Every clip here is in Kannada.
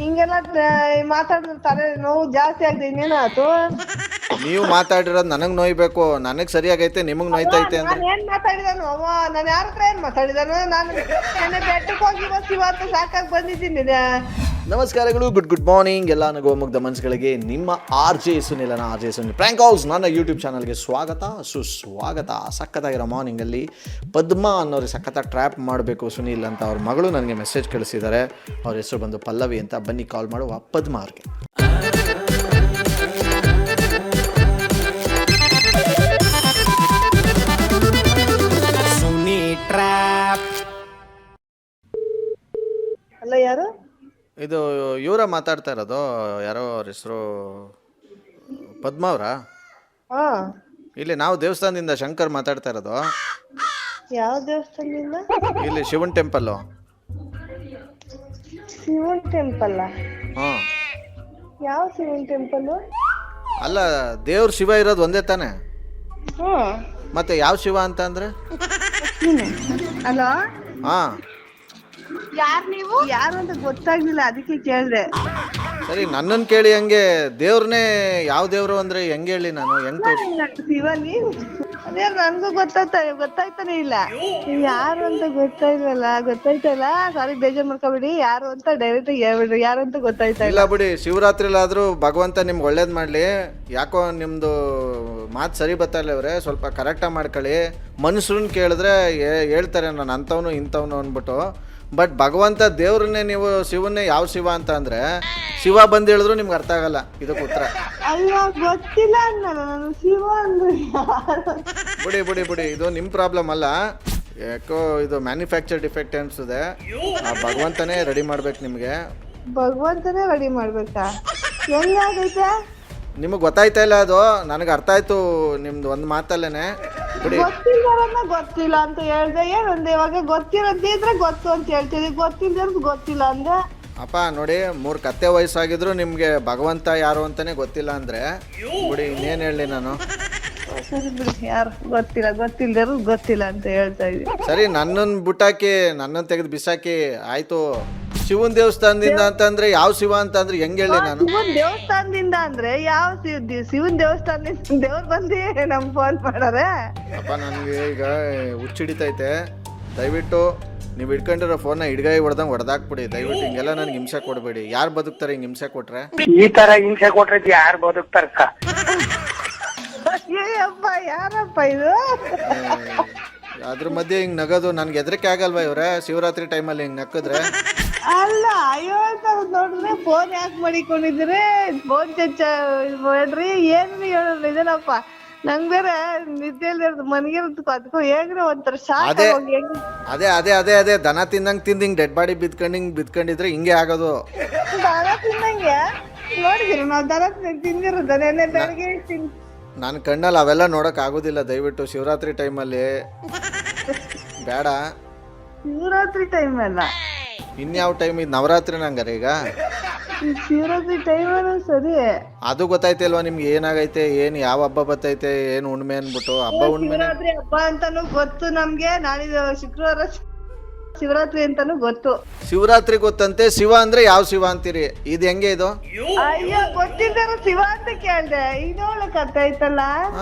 ಹಿಂಗೆಲ್ಲ ಮಾತಾಡಿದ್ರೆ ತಲೆ ನೋವು ಜಾಸ್ತಿ ಆಗ್ತದೆ, ಇನ್ನೇನಾಯ್ತು? ನೀವು ಮಾತಾಡಿರೋದು ನನಗೆ ನೋಯ್ಬೇಕು, ನನಗೆ ಸರಿಯಾಗೈತೆ ನಿಮಗೆ ನೋಯ್ತೈತೆ ಅಂದ್ರೆ ನಾನು ಏನ್ ಮಾತಾಡಿದಾನು ಅವ್ವ? ನಾನು ಯಾರ ಹತ್ರ ಏನ್ ಮಾತಾಡಿದಾನು? ನಾನು ನೆನ್ನೆ ಬೆಟ್ಟಕ್ಕೆ ಹೋಗಿ ಇವತ್ತು ಸಾಕಾಗಿ ಬಂದಿದ್ದೀನಿ. ನಮಸ್ಕಾರಗಳು, ಗುಡ್ ಮಾರ್ನಿಂಗ್ ಎಲ್ಲ ನಗುವ ಮನಸ್ಸುಗಳಿಗೆ. ನಿಮ್ಮ ಸುನಿಲನ ಸುನಿಲ್ ಪ್ರ್ಯಾಂಕ್ ಹೌಸ್ ನನ್ನ ಯೂಟ್ಯೂಬ್ ಚಾನಲ್ಗೆ ಸ್ವಾಗತ ಸುಸ್ವಾಗತ. ಸಖತ್ತಾಗಿರೋ ಮಾರ್ನಿಂಗಲ್ಲಿ ಪದ್ಮ ಅನ್ನೋರಿಗೆ ಸಖತ್ತ ಟ್ರ್ಯಾಪ್ ಮಾಡಬೇಕು ಸುನೀಲ್ ಅಂತ ಅವ್ರ ಮಗಳು ನನಗೆ ಮೆಸೇಜ್ ಕಳಿಸಿದ್ದಾರೆ. ಅವ್ರ ಹೆಸರು ಬಂದು ಪಲ್ಲವಿ ಅಂತ. ಬನ್ನಿ ಕಾಲ್ ಮಾಡುವ ಪದ್ಮ ಅವ್ರಿಗೆ. ಅಲ್ಲ, ಯಾರು ಇದು? ಇವರ ಮಾತಾಡ್ತಾ ಇರೋದು? ಯಾರೋ ಅವ್ರ ಹೆಸರು ಪದ್ಮ ಅವರಾ? ಹಾ, ಇಲ್ಲಿ ನಾವು ದೇವಸ್ಥಾನದಿಂದ ಶಂಕರ್ ಮಾತಾಡ್ತಾ ಇರೋದು. ಯಾವ ದೇವಸ್ಥಾನದಿಂದ? ಇಲ್ಲಿ ಶಿವನ್ ಟೆಂಪಲ್ಲು. ಶಿವನ್ ಟೆಂಪಲ್? ಹಾಂ. ಯಾವ ಶಿವನ್ ಟೆಂಪಲ್? ಅಲ್ಲ, ದೇವ್ರ ಶಿವ ಇರೋದು ಒಂದೇ ತಾನೆ? ಹ್ಮ್. ಮತ್ತೆ ಯಾವ ಶಿವ ಅಂತ ಅಂದ್ರೆ? ಹಲೋ, ಹಾಂ. ಯಾರು ನೀವು? ಯಾರು ಅಂತ ಗೊತ್ತಾಗ್ಲಿಲ್ಲ, ಅದಕ್ಕೆ ಕೇಳಿದೆ. ಸರಿ, ನನ್ನನ್ನು ಕೇಳಿ ಹಂಗೆ ದೇವ್ರನ್ನೇ ಯಾವ ದೇವ್ರು ಅಂದ್ರೆ ಹೆಂಗೆ ಹೇಳಿ ನಾನು? ಹೆಂಗ್ ಶಿವನಿ? ಅದೇ ನನ್ಗೂ ಗೊತ್ತಾಯ್ತಾನೆ ಇಲ್ಲ. ಯಾರು ಅಂತ ಗೊತ್ತಾಯ್ತಲ್ಲ. ಸಾರಿ, ಬೇಜಾರ್ ಮಾಡ್ಕೊಬಿಡಿ. ಯಾರು ಅಂತ ಡೈರೆಕ್ಟ್ ಹೇಳ್ಬಿಡ್ರಿ, ಯಾರು ಅಂತ ಗೊತ್ತಾಯ್ತಾ ಇಲ್ಲ ಬಿಡಿ. ಶಿವರಾತ್ರಿಲಾದ್ರೂ ಭಗವಂತ ನಿಮ್ಗೆ ಒಳ್ಳೇದು ಮಾಡಲಿ. ಯಾಕೋ ನಿಮ್ಮದು ಮಾತು ಸರಿ ಬರ್ತಾ ಇಲ್ಲ ಇವ್ರೆ, ಸ್ವಲ್ಪ ಕರೆಕ್ಟಾಗಿ ಮಾಡ್ಕೊಳ್ಳಿ. ಮನುಷ್ಯರನ್ನ ಕೇಳಿದ್ರೆ ಹೇಳ್ತಾರೆ ನಾನು ಅಂಥವನು ಇಂಥವನು ಅಂದ್ಬಿಟ್ಟು. ಬಟ್ ಭಗವಂತ ದೇವ್ರನ್ನೇ ನೀವು ಶಿವನ್ನೇ ಯಾವ ಶಿವ ಅಂತ ಅಂದರೆ ಶಿವ ಬಂದು ಹೇಳಿದ್ರು ನಿಮ್ಗೆ ಅರ್ಥ ಆಗಲ್ಲ. ಇದಕ್ಕೆ ಉತ್ತರ ಅಯ್ಯೋ ಗೊತ್ತಿಲ್ಲ ನಾನು ಶಿವ ಅಂದ್ರೆ ಬಿಡಿ. ಇದು ನಿಮ್ಮ ಪ್ರಾಬ್ಲಮ್ ಅಲ್ಲ. ಯಾಕೋ ಇದು ಮ್ಯಾನುಫ್ಯಾಕ್ಚರ್ ಡಿಫೆಕ್ಟ್ ಅನ್ಸಿದೆ. ಆ ಭಗವಂತನೇ ರೆಡಿ ಮಾಡ್ಬೇಕು ನಿಮಗೆ. ಭಗವಂತನೇ ರೆಡಿ ಮಾಡ್ಬೇಕಾ? ಹೆಂಗಾಗೈತೆ? ನಿಮಗೆ ಗೊತ್ತಾಯ್ತಾ ಇಲ್ಲ? ಅದು ನನಗೆ ಅರ್ಥ ಆಯ್ತು ನಿಮ್ದು ಒಂದು ಮಾತಲ್ಲೇನೆ. ಬಿಡಿ. ಗೊತ್ತಿಲ್ಲ ಅಂತ ಹೇಳ್ದೆ. ಏನಂದೆ ಇವಾಗ? ಗೊತ್ತಿರೋದಿದ್ರೆ ಗೊತ್ತು ಅಂತ ಹೇಳ್ತೀವಿ, ಗೊತ್ತಿಲ್ಲ ಅಂದ್ರೆ ಅಪ್ಪ ನೋಡಿ, 3 ಕತ್ತೆ ವಯಸ್ಸಾಗಿದ್ರು ನಿಮಗೆ ಭಗವಂತ ಯಾರು ಅಂತಾನೆ ಗೊತ್ತಿಲ್ಲ ಅಂದ್ರೆ ಬಿಡಿ, ಇನ್ನೇನು ಹೇಳಿ ನಾನು? ಸರಿ ಬಿಡಿ, ಯಾರು ಗೊತ್ತಿಲ್ದರು ಗೊತ್ತಿಲ್ಲ ಅಂತ ಹೇಳ್ತಾ ಇದೀವಿ. ಸರಿ, ನನ್ನನ್ನು ಬಿಟ್ಟಾಕಿ, ನನ್ನನ್ನು ತೆಗೆದು ಬಿಸಾಕಿ ಆಯ್ತು. ಶಿವನ್ ದೇವಸ್ಥಾನದಿಂದ ಅಂತಂದ್ರೆ ಯಾವ ಶಿವ ಅಂತ ಅಂದ್ರೆ ಹೆಂಗ್ ಹೇಳಿ ನಾನು? ಶಿವನ್ ದೇವಸ್ಥಾನದಿಂದ ಅಂದ್ರೆ ಯಾವ ಶಿವನ್ ದೇವಸ್ಥಾನದಿಂದ ದೇವ್ರು ಬಂದಿ ನಮ್ ಫೋನ್ ಮಾಡಾರೆ? ಅಪ್ಪ, ನನಗೆ ಈಗ ಹುಚ್ಚಿಡಿತೈತೆ. ದಯವಿಟ್ಟು ನೀವು ಇಟ್ಕೊಂಡಿರೋ ಫೋನ್ನ ಹಿಡ್ಗಾಯಿ ಹೊಡೆದಂಗೆ ಹೊಡೆದಾಕ್ಬಿಡಿ. ದಯವಿಟ್ಟು ಹಿಂಗೆಲ್ಲ ನನಗೆ ಹಿಂಸೆ ಕೊಡಬೇಡಿ. ಯಾರು ಬದುಕ್ತಾರೆ ಹಿಂಗೆ ಹಿಂಸೆ ಕೊಟ್ರೆ? ಈ ತರ ಹಿಂಸೆ ಕೊಟ್ರೆ ಯಾರು ಬದುಕ್ತಾರಕ್ಕ? ಅಯ್ಯಪ್ಪ, ಯಾರಪ್ಪ ಇದು? ಅದ್ರ ಮಧ್ಯೆ ಹಿಂಗೆ ನಗೋದು ನನಗೆ ಹೆದರಿಕೆ ಆಗಲ್ವಾ ಇವ್ರೆ? ಶಿವರಾತ್ರಿ ಟೈಮಲ್ಲಿ ಹಿಂಗೆ ನಕ್ಕಿದ್ರೆ? ಅಲ್ಲ, ಅಯ್ಯೋ ನೋಡಿದ್ರೆ ಫೋನ್ ಯಾಕೆ ಮಾಡಿಕೊಂಡಿದ್ರೆ? ಫೋನ್ ಮಾಡ್ರಿ, ಏನು ಹೇಳೋದು ಇದೇನಪ್ಪ? ನಂಗೆ ಬೇರೆ ನಿದ್ದೆಯಲ್ಲಿ ಮನೆಗೆ ಅದಕ್ಕೂ ಹೇಗ್ರೆ ಒಂಥರ ಶಾಕ್ ಆಗೋಗಿ. ಅದೇ ದನ ತಿಂದಂಗೆ ಹಿಂಗೆ ಡೆಡ್ ಬಾಡಿ ಬಿದ್ಕೊಂಡಿದ್ರೆ ಹಿಂಗೆ ಆಗೋದು. ದನ ತಿಂದಂಗೆ ನೋಡಿದಿರ? ನಾವು ದನ ತಿಂದಿರೋದ ನೆನ್ನೆ ಬೆಳಗ್ಗೆ ನನ್ನ ಕಣ್ಣಲ್ಲಿ ಅವೆಲ್ಲ ನೋಡಕ್ ಆಗೋದಿಲ್ಲ. ದಯವಿಟ್ಟು ಶಿವರಾತ್ರಿ ಟೈಮಲ್ಲಿ ಬೇಡ. ಶಿವರಾತ್ರಿ ಟೈಮ್ ಅಲ್ಲ, ಇನ್ಯಾವ ಟೈಮ್? ಇದು ನವರಾತ್ರಿ ನಂಗಾರೆ ಈಗ. ಶಿವರಾತ್ರಿ ಟೈಮ್ ಸರಿ. ಅದು ಗೊತ್ತಾಯ್ತಿಲ್ವಾ ನಿಮ್ಗೆ? ಏನಾಗೈತೆ, ಏನು ಯಾವ ಹಬ್ಬ ಬರ್ತೈತೆ, ಏನು ಹುಣ್ಮೆ ಅನ್ಬಿಟ್ಟು ಹಬ್ಬ ಹುಣ್ಮೆ. ಶಿವರಾತ್ರಿ ಹಬ್ಬ ಅಂತಾನು ಗೊತ್ತು ನಮ್ಗೆ. ನಾಳಿದ್ದು ಶುಕ್ರವಾರ ಶಿವರಾತ್ರಿ ಅಂತಾನು ಗೊತ್ತು. ಶಿವರಾತ್ರಿ ಗೊತ್ತಂತೆ. ಶಿವ ಅಂದ್ರೆ ಯಾವ ಶಿವ ಅಂತೀರಿ? ಇದು ಹೆಂಗೆ ಇದು? ಅಯ್ಯೋ, ಗೊತ್ತಿದ್ದಾರ ಶಿವ ಅಂತ ಕೇಳ್ದೆ. ಇದೊಳಕ್ ಅರ್ಥ ಆಯ್ತಲ್ಲ.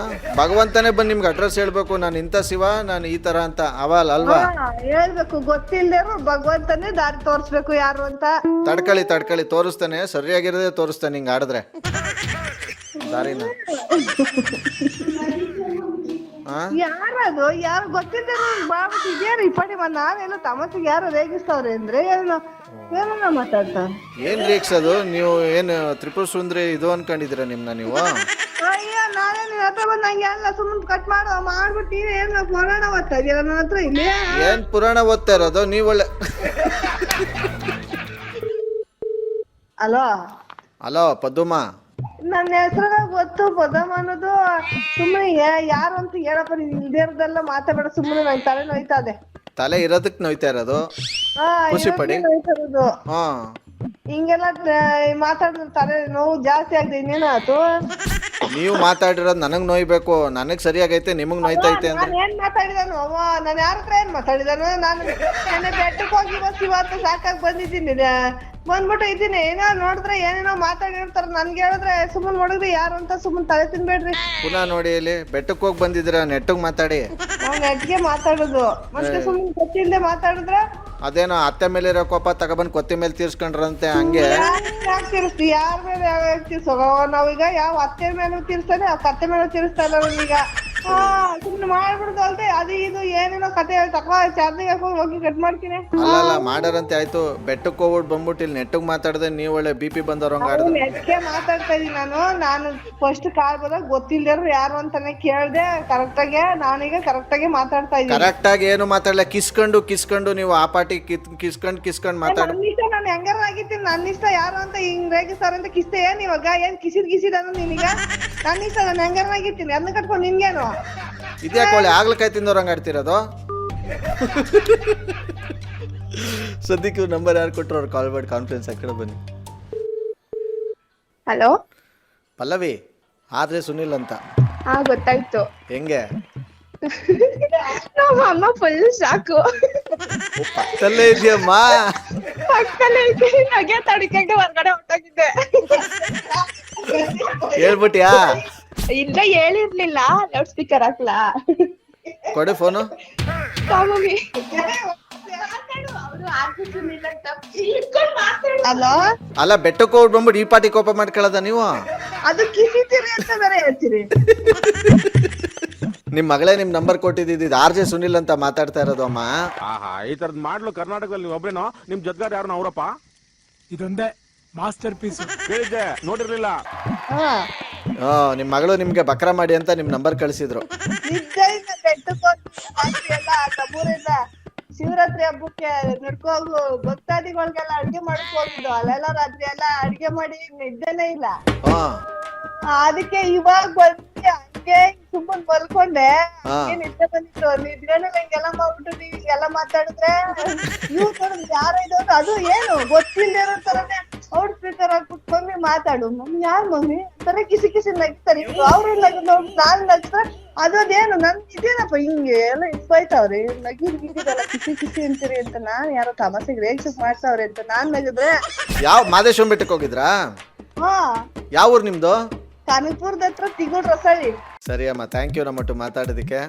ಭಗವಂತನೇ ಬಂದು ನಿಮ್ಗೆ ಅಡ್ರೆಸ್ ಹೇಳ್ಬೇಕು, ನಾನು ಇಂಥ ಶಿವ, ನಾನು ಈ ತರ ಅಂತ. ಅವಲ್ ಅಲ್ವಾ? ಹೇಳ್ಬೇಕು. ಗೊತ್ತಿಲ್ದೇರು ಭಗವಂತನೇ ದಾರಿ ತೋರ್ಸ್ಬೇಕು ಯಾರು ಅಂತ. ತಡ್ಕಳಿ ತೋರಿಸ್ತಾನೆ. ಸರಿಯಾಗಿರೋದೇ ತೋರಿಸ್ತಾನೆ ಹಿಂಗೆ ಆಡಿದ್ರೆ ದಾರಿನ. ಯಾರದು? ಯಾರು ಗೊತ್ತಿದ್ದರು ಬಾಬಿಟ್ಟು ಇದೇನು ಇಪ್ಪಡಿ ನಾವೆಲ್ಲ ತಮ್ಮತ್ತಿಗೆ ಯಾರು ರೇಗಿಸ್ತಾವ್ರೆ ಅಂದ್ರೆ ಏನೋ ಮಾತಾಡ್ತಾರ. ಏನ್ ರೇಗ್ಸೋದು? ನೀವು ಏನು ತ್ರಿಪುರ ಸುಂದ್ರಿ ಇದು ಅನ್ಕೊಂಡಿದ್ದೀರಾ ನಿಮ್ನ ನೀವು? ಅಯ್ಯೋ, ನಾನೇ ನಿನ್ನ ಹತ್ರ ಬಂದು ನಂಗೆ ಎಲ್ಲ ಸುಮ್ಮನೆ ಕಟ್ ಮಾಡ್ಬಿಟ್ಟು ಏನು ಪುರಾಣ ಓದ್ತಾ ಇದೀರ ನನ್ನ ಹತ್ರ? ಇಲ್ಲಿ ಏನ್ ಪುರಾಣ ಓದ್ತಾ ಇರೋದು ನೀವು? ಒಳ್ಳೆ ಹಲೋ ಪದ್ಮ, ನನ್ನ ಹೆಸರ ಗೊತ್ತು ಪದಮ್ಮ ಅನ್ನೋದು. ಸುಮ್ಮನೆ ಯಾರು ಅಂತ ಹೇಳಪ್ಪ. ಇಲ್ದೇರದೆಲ್ಲ ಮಾತಾಡ. ಸುಮ್ಮನೆ ನನ್ ತಲೆ ನೋಯ್ತಾ ಇದೆ. ತಲೆ ಇರೋದಕ್ಕೆ ನೋಯ್ತಾ ಇರೋದು? ಖುಷಿ ಪಡಿ. ಹಾ, ಹಿಂಗೆಲ್ಲ ಮಾತಾಡಿದ್ರೆ ತಲೆ ನೋವು ಜಾಸ್ತಿ ಆಗ್ತದೆ, ಇನ್ನೇನಾಯ್ತು? ನೀವು ಮಾತಾಡಿರೋದು ನನಗ್ ನೋಯ್ಬೇಕು, ನನಗ್ ಸರಿಯಾಗೈತೆ, ನಿಮಗ್ ನೋಯ್ತೈತೆ ಅಂದ್ರೆ? ನಾನು ಏನ್ ಮಾತಾಡಿದಾನು ಅವ್ವ? ನಾನು ಯಾರ ಹತ್ರ ಏನ್ ಮಾತಾಡಿದಾನು? ನಾನು ನೆನ್ನೆ ಬೆಟ್ಟಕ್ಕೆ ಹೋಗಿ ಇವತ್ತು ಸಾಕಾಗಿ ಬಂದಿದ್ದೀನಿ. ಬಂದ್ಬಿಟ್ಟು ಇದ್ದೀನಿ ಏನೋ ನೋಡಿದ್ರೆ ಏನೇನೋ ಮಾತಾಡಿರ್ತಾರ ನನ್ಗೆ ಹೇಳಿದ್ರೆ ಸುಮ್ಮನೆ ನೋಡಿದ್ರೆ ಯಾರು ಅಂತ ಸುಮ್ಮನೆ ತಲೆ ತಿನ್ಬೇಡ್ರಿ. ಪುನಃ ನೋಡಿ ಇಲ್ಲಿ ಬೆಟ್ಟಕ್ಕೆ ಹೋಗಿ ಬಂದಿದ್ದೀರಾ ನೆಟ್ಟಿಗೆ ಮಾತಾಡಿ. ನಾವ್ ನೆಟ್ಗೆ ಮಾತಾಡೋದು ಮತ್ತೆ ಸುಮ್ಮನೆ ಗೊತ್ತಿಲ್ಲದೆ ಮಾತಾಡಿದ್ರೆ ಅದೇನೋ ಅತ್ತೆ ಮೇಲೆ ಇರೋ ಕೋಪ ತಗೊಬಂದು ಕೊತ್ತಿ ಮೇಲೆ ತೀರ್ಸ್ಕೊಂಡ್ರಂತೆ ಹಂಗೆ. ಯಾಕೆ ತೀರಿಸ್ತಿ ಯಾರ ಮೇಲೆ ಯಾವಾಗ ತೀರ್ಸೋ ನಾವೀಗ ಯಾವ ಅತ್ತೆ ಮೇಲೂ ತೀರ್ಸ್ತಾನೆ ಆ ಕತ್ತೆ ಮೇಲೂ ತೀರಿಸ್ತಾ ಇಲ್ಲ ಈಗ. ಸುಮ್ನೆ ಮಾಡ್ಬಿಡುದು ಅಲ್ದೆ ಅದು ಇದು ಏನೇನೋ ಕತೆ ತಕೋ ಚಾರ್ಜಿಂಗ್ ಹಾಕೊಂಡು ಹೋಗಿ ಕಟ್ ಮಾಡ್ತೀನಿ. ಅಲ್ಲ ಮಾಡಾರಂತೆ ಆಯ್ತು. ಬೆಟ್ಟಕ್ಕೆ ಹೋಗ್ಬಿಟ್ಟು ಬಂದ್ಬಿಟ್ಟು ಇಲ್ಲಿ ನೆಟ್ಟಿಗೆ ಮಾತಾಡ್ದೆ ನೀವು ಒಳ್ಳೆ BP ಬಂದವ್ರಂಗ ಆಡಿದ್ರು. ನೆಟ್ಗೆ ಮಾತಾಡ್ತಾ ಇದೀನಿ ನಾನು ಫಸ್ಟ್ ಕಾಲ್ ಬಂದಾಗ ಗೊತ್ತಿಲ್ದೇರು ಯಾರು ಅಂತಾನೆ ಕೇಳ್ದೆ ಕರೆಕ್ಟಾಗೆ ನಾನೀಗ ಕರೆಕ್ಟಾಗೆ ಮಾತಾಡ್ತಾ ಇದೀನಿ. ಕರೆಕ್ಟಾಗಿ ಏನು ಮಾತಾಡಲ್ಲ ಕಿಸ್ಕೊಂಡು ನೀವು ಆ ಪಾಟಿ ಕಿಸ್ಕೊಂಡ್ ಮಾತಾಡ. ನನ್ನ ಇಷ್ಟ ನಾನು ಹೆಂಗಾರ ಆಗಿದ್ದೀನಿ ನನ್ನ ಇಷ್ಟ ಯಾರು ಅಂತ ಹಿಂಗ್ ರೇಗಿಸ್ತಾರ ಅಂತ ಕಿಸ್ತೆ ಏನ್ ಇವಾಗ ಏನ್ ಕಿಸಿದ್ ಅನ್ನೋ ನಿನಗ ನನ್ನ ಇಷ್ಟ ನಾನು ಹೆಂಗಾರ ಆಗಿದ್ದೀನಿ ಅದನ್ನ ಕಟ್ಕೊಂಡು ನಿನ್ಗೇನು ಇದ್ಯಾಕೆ ಒಳ್ಳೆ ಆಗ್ಲಕಾಯಿ ತಿಂದವ್ರಂಗ ಆಡ್ತಿರೋದು. ಸದ್ಯಕ್ಕೆ ನಂಬರ್ ಯಾರು ಕೊಟ್ಟರು ಅವ್ರು ಕಾಲ್ ಮಾಡಿ ಕಾನ್ಫರೆನ್ಸ್ ಆ ಕಡೆ ಬನ್ನಿ. ಹಲೋ ಪಲ್ಲವಿ ಆದ್ರೆ ಸುನಿಲ್ ಅಂತ. ಹಾ ಗೊತ್ತಾಯ್ತು. ಹೆಂಗೆ ನಮ್ಮ ಅಮ್ಮ ಫುಲ್ ಶಾಕು. ಪಕ್ಕದಲ್ಲೇ ಇದೆಯಮ್ಮ. ಪಕ್ಕದಲ್ಲೇ ಇದ್ದೆ ನಗೆ ತಡಿಕೊಂಡು ಹೊರಗಡೆ ಹೊರಟೋಗಿದ್ದೆ. ಹೇಳ್ಬಿಟ್ಯಾ? ಇಲ್ಲ ಹೇಳಿರ್ಲಿಲ್ಲ ಲೌಡ್ ಸ್ಪೀಕರ್ ಹಾಕ್ಲಾ ಕೊಡು ಫೋನು. ಹಲೋ ಅಲ್ಲ ಬೆಟ್ಟಕ್ಕೆ ಹೋಗಿ ಬಂದ್ಬಿಟ್ಟು ಈ ಪಾಟಿ ಕೋಪ ಮಾಡ್ಕೊಳ್ಳೋದ ನೀವು? ಅದು ಕಿಸಿತೀರಿ ಅಂತ ಬೇರೆ ಹೇಳ್ತೀರಿ. ನಿಮ್ ಮಗಳೇ ನಿಮ್ ನಂಬರ್ ಕೊಟ್ಟಿದ್ದು RJ ಸುನಿಲ್ ಅಂತ ಮಾತಾಡ್ತಾ ಇರೋದು ಅಮ್ಮ. ಆಹಾ ಈ ತರದ್ ಮಾಡ್ಲು ಕರ್ನಾಟಕದಲ್ಲಿ ಒಬ್ರೇನೋ ನಿಮ್ ಜೊತೆಗಾರ ಯಾರು ಅವರಪ್ಪ? ಇದೊಂದೇ ಮಾಸ್ಟರ್ ಪೀಸ್ ಕೇಳಿದ್ದೆ ನೋಡಿರ್ಲಿಲ್ಲ. ನಿಮ್ ಮಗಳು ನಿಮ್ಗೆ ಬಕ್ರ ಮಾಡಿ ಅಂತ ನಿಮ್ ನಂಬರ್ ಕಳಿಸಿದ್ರು. ನಿಜ ಬೆಟ್ಟಕ್ಕೋಲ್ಲ ನಮ್ಮೂರಿಂದ ಶಿವರಾತ್ರಿ ಹಬ್ಬಕ್ಕೆ ನಡ್ಕೋಗು ಭಕ್ತಾದಿಗಳಿಗೆಲ್ಲ ಅಡ್ಗೆ ಮಾಡಕ್ ಹೋಗಿದ್ದು ಅಲ್ಲೆಲ್ಲ ರಾತ್ರಿ ಎಲ್ಲ ಅಡ್ಗೆ ಮಾಡಿ ನಿದ್ದೆನೇ ಇಲ್ಲ. ಅದಕ್ಕೆ ಇವಾಗ ಬಂದಿ ಹಂಗೆ ಸುಮ್ಮನೆ ಮಲ್ಕೊಂಡೆ ನಿದ್ದೆ ಬಂದಿತ್ತು. ನಿದ್ರೆನ ಹಿಂಗೆಲ್ಲ ಮಾಡ್ಬಿಟ್ಟು ನೀವ್ ಹಿಂಗೆಲ್ಲ ಮಾತಾಡಿದ್ರೆ ಇವ್ ನೋಡಿದ್ರೆ ಯಾರ ಇದು ಅದು ಏನು ಗೊತ್ತಿಲ್ಲದೆ ಇರೋ ತರನೇ ಔಟ್ ಸ್ಪೀಕರ್ ಹಾಕ್ಬಿಟ್ಟು ಮಮ್ಮಿ ಮಾತಾಡು ಮಮ್ಮಿ ಯಾರು ಮಮ್ಮಿ ತರ ಕಿಸಿ ನಗ್ತಾರೆ ಅವ್ರು ನಗ್ ನಾನ್ ನಗ್ತಾರೆ ಅದೇನು ನನ್ ಇದೇನಪ್ಪ ಹಿಂಗೆ ಎಲ್ಲ ಇಟ್ಟಾಯ್ತಾವ್ರಿ ನಗಿದಲ್ಲ ಕಿಸಿ ಅಂತೀರಿ ಅಂತ ನಾನ್ ಯಾರೋ ತಮಾಸೆಗೆ ರೇಕ್ಷಕ್ ಮಾಡ್ತಾವ್ರಿ ಅಂತ ನಾನ್ ನಗಿದ್ರೆ. ಯಾವ ಮಾದೇಶ್ವರ ಬೆಟ್ಟಕ್ಕೆ ಹೋಗಿದ್ರಾ? ಹಾ ಯಾವ ಊರ್ ನಿಮ್ದು? ಕನಕಪುರದ ಹತ್ರ ತಿಗೋಡ್ ರಸಳ್ಳಿ. ಸರಿ ಅಮ್ಮ, ಥ್ಯಾಂಕ್ ಯು ನಮ್ಮಟ್ಟು ಮಾತಾಡೋದಕ್ಕೆ.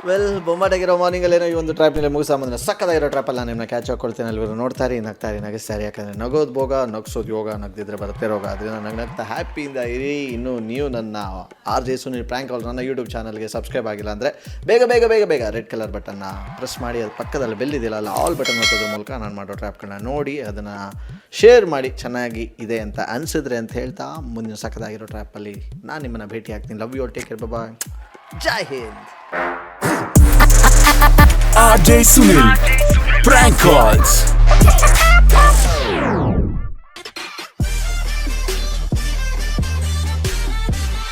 ವೆಲ್ ಬೊಂಬಾಟಾಗಿರೋ ಮಾರ್ನಿಂಗಲ್ಲಿ ಏನೋ ಈ ಒಂದು ಟ್ರ್ಯಾಪ್ನಲ್ಲಿ ಮುಗಿಸಾಮಂದ್ರೆ ಸಕ್ಕದಾಗಿರೋ ಟ್ರ್ಯಾಪಲ್ಲಿ ನಾನು ನಿಮ್ಮನ್ನ ಕ್ಯಾಚ್ ಹಾಕೊಳ್ತೀನಿ. ಅಲ್ವರು ನೋಡ್ತಾರೆ ನಗ್ತಾರೆ ನಗಿಸ್ತಾರೆ. ಯಾಕಂದರೆ ನಗೋದು ಭೋಗ ನಗ್ಸೋದು ಯೋಗ, ನಗ್ದಿದ್ರೆ ಬರುತ್ತೆ ರೋಗ. ಅದರಿಂದ ನಗ್ತಾ ಹ್ಯಾಪಿಯಿಂದ ಇರಿ. ಇನ್ನು ನೀವು ನನ್ನ RJ ಸುನಿಲ್ ಪ್ರ್ಯಾಂಕ್ ಕಾಲ್ಸ್ ನನ್ನ ಯೂಟ್ಯೂಬ್ ಚಾನಲ್ಗೆ ಸಬ್ಸ್ಕ್ರೈಬ್ ಆಗಿಲ್ಲ ಅಂದರೆ ಬೇಗ ರೆಡ್ ಕಲರ್ ಬಟನ್ನ ಪ್ರೆಸ್ ಮಾಡಿ ಅದು ಪಕ್ಕದಲ್ಲಿ ಬೆಲ್ ಇದೆಯಲ್ಲ ಅಲ್ಲ ಆಲ್ ಬಟನ್ ಒತ್ತೋದ್ರ ಮೂಲಕ ನಾನು ಮಾಡೋ ಟ್ರ್ಯಾಪ್ಗಳನ್ನ ನೋಡಿ ಅದನ್ನು ಶೇರ್ ಮಾಡಿ ಚೆನ್ನಾಗಿ ಇದೆ ಅಂತ ಅನಿಸಿದ್ರೆ ಅಂತ ಹೇಳ್ತಾ ಮುಂದಿನ ಸಕ್ಕದಾಗಿರೋ ಟ್ರ್ಯಾಪಲ್ಲಿ ನಾನು ನಿಮ್ಮನ್ನು ಭೇಟಿ ಆಗ್ತೀನಿ. Love you all, take care, bye, Jai Hind. RJ Sunil Prank Calls.